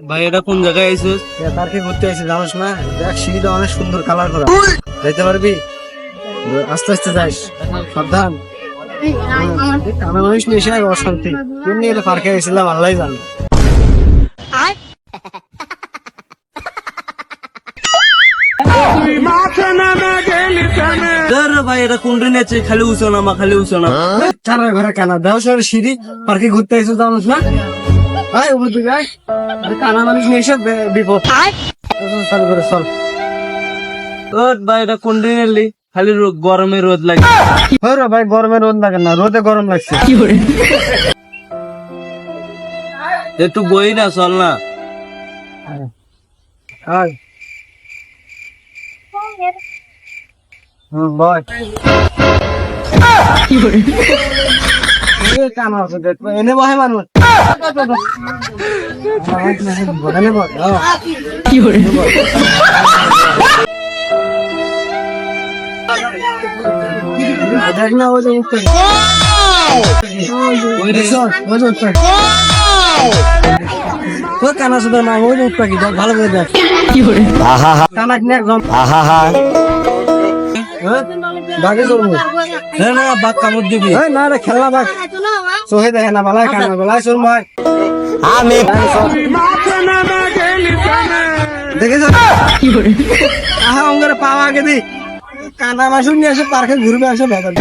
ভাই এটা কোন জায়গায় আইছিস? পার্কে ঘুরতে আসি, জানোস না? দেখ সিঁড়িটা অনেক সুন্দর কালার করা, যাইতে পারবি? আস্তে আস্তে যাইস, সাবধান। কানা মানুষ নিয়ে এসে অশান্তি, এমনি এটা পার্কে গেছিলাম, আল্লাহ জানে। ভাই এটা কোন ট্রেনে আছে? খালি উঁচু নামা, খালি উঁচু নামা। চারার ঘরে কানা দেওয়া সিঁড়ি, পার্কে ঘুরতে আসিস, জানোস না? ভাই উপর দিকে আয়। কানা মানুষ নিয়ে এসে বিপদ। চালু করে চল। ভাই এটা কোন ট্রেনে এলি? খালি গরমে রোদ লাগে। ভাই গরমে রোদ লাগে না, রোদে গরম লাগছে। একটু বই না, চল না। আয়। বয়। কানা আছে, এনে বহে মানুষ। এনে বয়। দেখ না ওই যে উঠতে, তোর কানা শুধু না, ওই যে উঠতে কি দেখ, ভালো করে দেখ। কানা কিনে একদম বাঘে চলবো না বাঘ কামড় দিবি। না রে, খেলনা বাঘ চোখে দেখে না, বালাই কানা বেলায় চল ভাই। আমি দেখেছ আহা অঙ্গরে পাওয়া আগে দি, কানা মাসুর নিয়ে এসে পার্কে ঘুরবে, আসে ভেতর